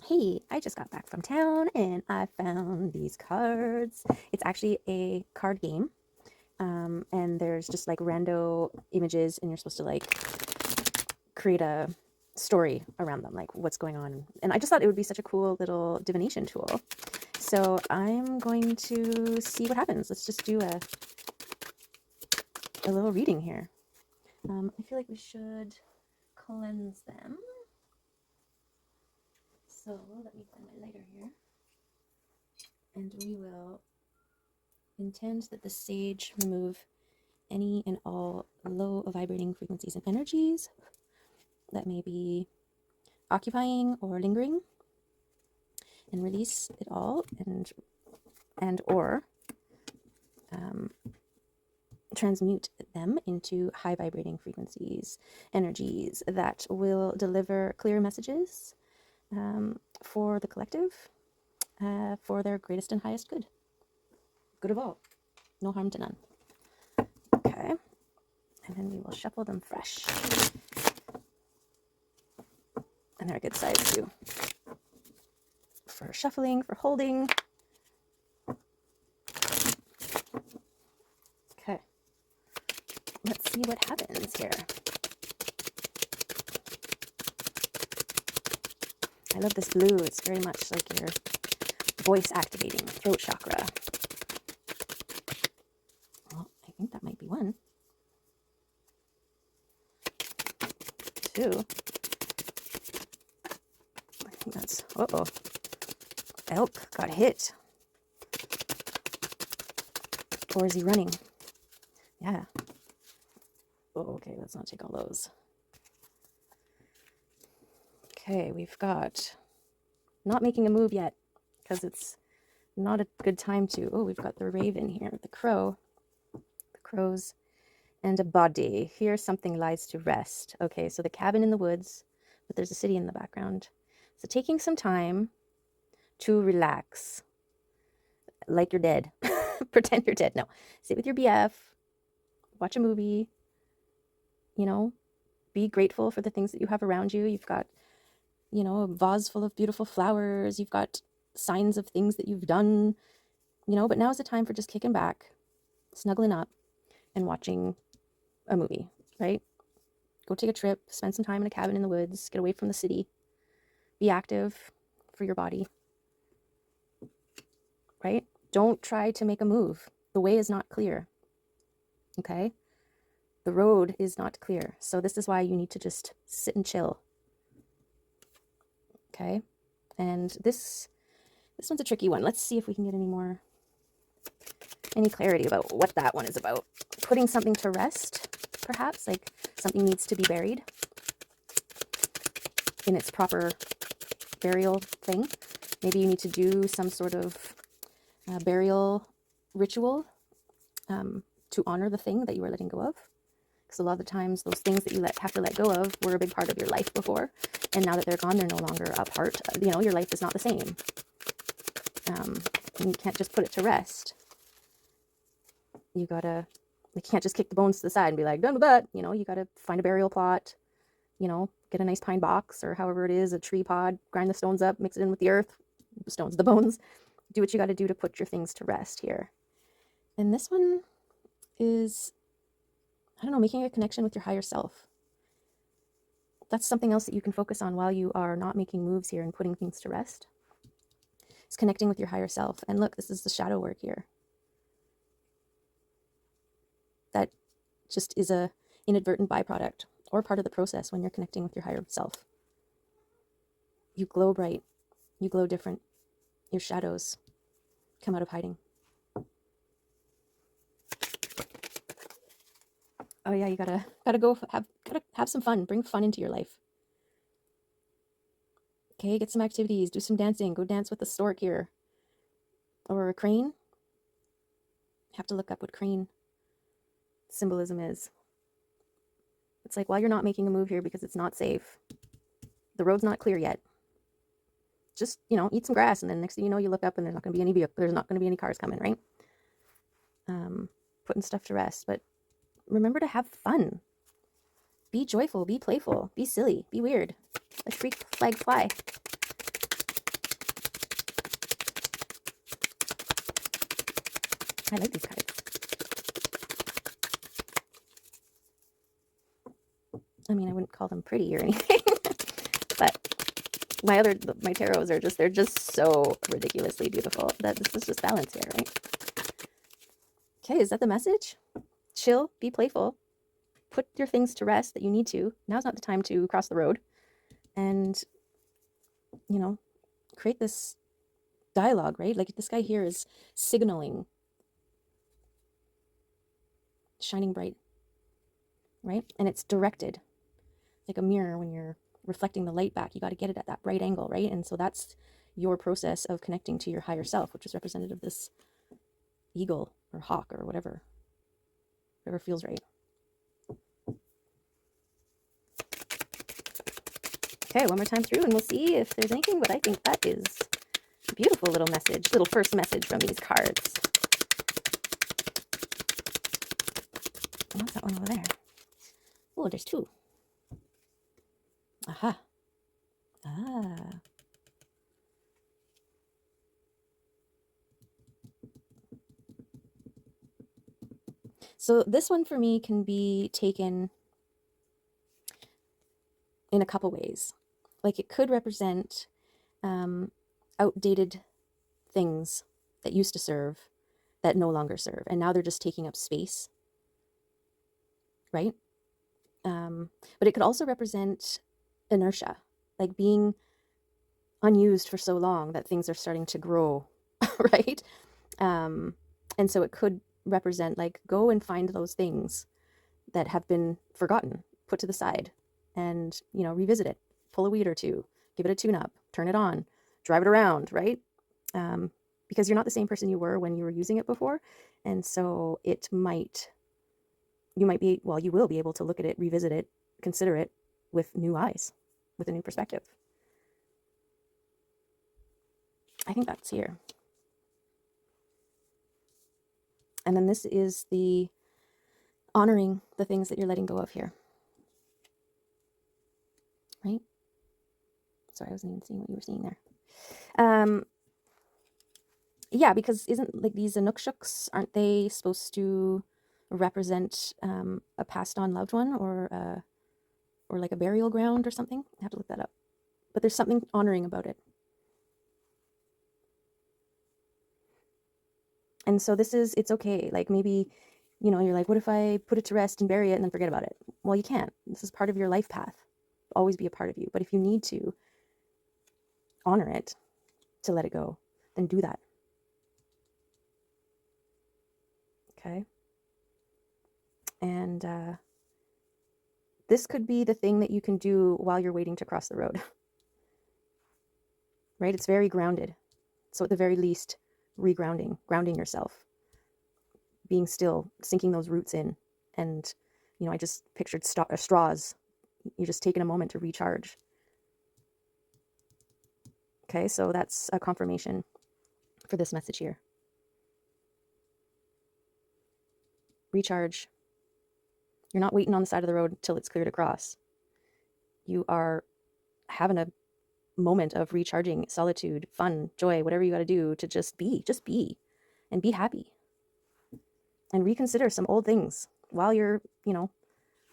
Hey, I just got back from town and I found these cards. It's actually a card game. And there's just like rando images, and you're supposed to like create a story around them, like what's going on. And I just thought it would be such a cool little divination tool. So I'm going to see what happens. Let's just do a little reading here. I feel like we should cleanse them. So let me find my lighter here. And we will intend that the sage remove any and all low vibrating frequencies and energies that may be occupying or lingering, and release it all, and or transmute them into high vibrating frequencies, energies that will deliver clear messages for the collective, for their greatest and highest good of all, no harm to none. Okay, and then we will shuffle them fresh, and they're a good size too for shuffling, for holding. Okay, let's see what happens here. I love this blue. It's very much like your voice activating, throat chakra. Well, I think that might be one. Two. I think that's, uh-oh. Elk got hit. Or is he running? Yeah. Oh, okay, let's not take all those. Okay, we've got not making a move yet because it's not a good time to. Oh, we've got the raven here, the crow, the crows, and a body. Here something lies to rest. Okay, so the cabin in the woods, but there's a city in the background. So taking some time to relax, like you're dead. Pretend you're dead. No, sit with your BF, watch a movie, be grateful for the things that you have around you. You've got, a vase full of beautiful flowers. You've got signs of things that you've done, but now is the time for just kicking back, snuggling up, and watching a movie, right? Go take a trip, spend some time in a cabin in the woods, get away from the city, be active for your body, right? Don't try to make a move. The way is not clear, okay? The road is not clear. So this is why you need to just sit and chill, okay? And this one's a tricky one. Let's see if we can get any clarity about what that one is about. Putting something to rest, perhaps, like something needs to be buried in its proper burial thing. Maybe you need to do some sort of burial ritual to honor the thing that you are letting go of. Because a lot of the times those things that you have to let go of were a big part of your life before, and now that they're gone, they're no longer a part. Your life is not the same. You can't just put it to rest. You can't just kick the bones to the side and be like, done with that. You gotta find a burial plot, get a nice pine box or however it is, a tree pod, grind the stones up, mix it in with the earth, the stones, the bones. Do what you gotta do to put your things to rest here. And this one is, making a connection with your higher self. That's something else that you can focus on while you are not making moves here and putting things to rest. It's connecting with your higher self. And look, this is the shadow work here. That just is a inadvertent byproduct or part of the process when you're connecting with your higher self. You glow bright. You glow different. Your shadows come out of hiding. Oh yeah, you gotta have some fun. Bring fun into your life. Okay, get some activities. Do some dancing. Go dance with a stork here. Or a crane. Have to look up what crane symbolism is. It's like, while you're not making a move here because it's not safe, the road's not clear yet, just eat some grass, and then next thing you know, you look up and there's not going to be any cars coming, right? Putting stuff to rest. But remember to have fun. Be joyful, be playful, be silly, be weird. Let freak flag fly. I like these cards. I mean, I wouldn't call them pretty or anything, but my tarots are they're just so ridiculously beautiful that this is just balance here, right? Okay, is that the message? Chill, be playful, put your things to rest that you need to. Now's not the time to cross the road and, you know, create this dialogue, right? Like this guy here is signaling shining bright, right? And it's directed like a mirror. When you're reflecting the light back, you got to get it at that bright angle, right? And so that's your process of connecting to your higher self, which is represented of this eagle or hawk or whatever feels right. Okay, one more time through and we'll see if there's anything, but I think that is a beautiful little message, little first message from these cards. What's that one over there? Oh, there's two. Aha. Ah. So this one for me can be taken in a couple ways. Like it could represent outdated things that used to serve that no longer serve, and now they're just taking up space, right? But it could also represent inertia, like being unused for so long that things are starting to grow, right? And so it could represent like go and find those things that have been forgotten, put to the side, and revisit it, pull a weed or two, give it a tune-up, turn it on, drive it around, right? Because you're not the same person you were when you were using it before, and so you will be able to look at it, revisit it, consider it with new eyes, with a new perspective. I think that's here. And then this is the honoring the things that you're letting go of here. Right? Sorry, I wasn't even seeing what you were seeing there. Yeah, because isn't like these Anukshuks, aren't they supposed to represent a passed on loved one or like a burial ground or something? I have to look that up. But there's something honoring about it. And so it's okay. Like maybe, you're like, what if I put it to rest and bury it and then forget about it? Well, you can't. This is part of your life path. It'll always be a part of you. But if you need to honor it, to let it go, then do that. Okay? And this could be the thing that you can do while you're waiting to cross the road. Right? It's very grounded. So at the very least, grounding yourself, being still, sinking those roots in. And, I just pictured straws. You're just taking a moment to recharge. Okay, so that's a confirmation for this message here. Recharge. You're not waiting on the side of the road till it's clear to cross. You are having a moment of recharging, solitude, fun, joy, whatever you got to do to just be and be happy. And reconsider some old things while you're,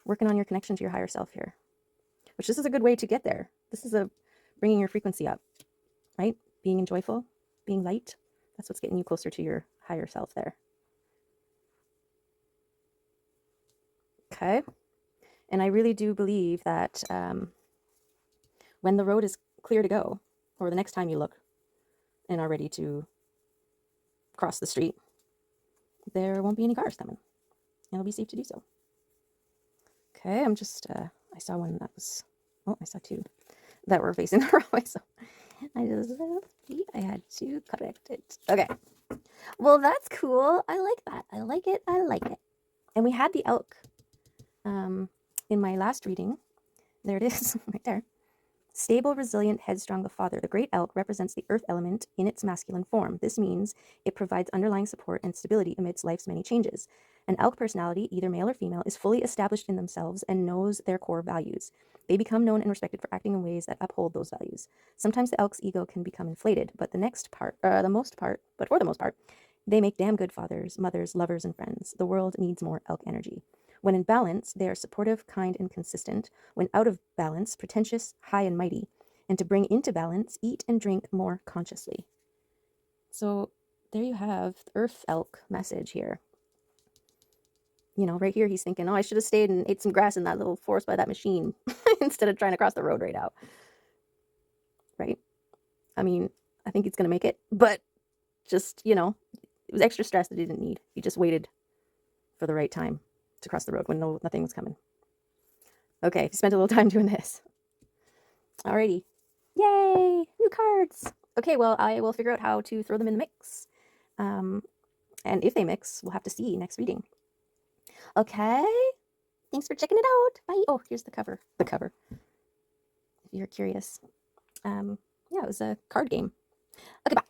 working on your connection to your higher self here. Which this is a good way to get there. This is bringing your frequency up, right? Being joyful, being light. That's what's getting you closer to your higher self there. Okay. And I really do believe that when the road is clear to go, or the next time you look and are ready to cross the street, there won't be any cars coming. And it'll be safe to do so. Okay, I'm just, I saw one that was, I saw two that were facing the wrong way, so I had to correct it. Okay, well, that's cool. I like that. I like it. And we had the elk in my last reading. There it is, right there. Stable, resilient, headstrong, the father. The great elk represents the earth element in its masculine form. This means it provides underlying support and stability amidst life's many changes. An elk personality, either male or female, is fully established in themselves and knows their core values. They become known and respected for acting in ways that uphold those values. Sometimes the elk's ego can become inflated, but for the most part, They make damn good fathers, mothers, lovers, and friends. The world needs more elk energy. When in balance, they are supportive, kind, and consistent. When out of balance, pretentious, high, and mighty. And to bring into balance, eat and drink more consciously. So there you have the Earth Elk message here. You know, right here he's thinking, oh, I should have stayed and ate some grass in that little forest by that machine instead of trying to cross the road right out. Right? I mean, I think he's going to make it, but just, you know, it was extra stress that he didn't need. He just waited for the right time to cross the road when nothing was coming. Okay, spent a little time doing this. Alrighty. Yay! New cards! Okay, well, I will figure out how to throw them in the mix. And if they mix, we'll have to see next reading. Okay? Thanks for checking it out. Bye. Oh, here's the cover. The cover. If you're curious. Yeah, it was a card game. Okay, bye.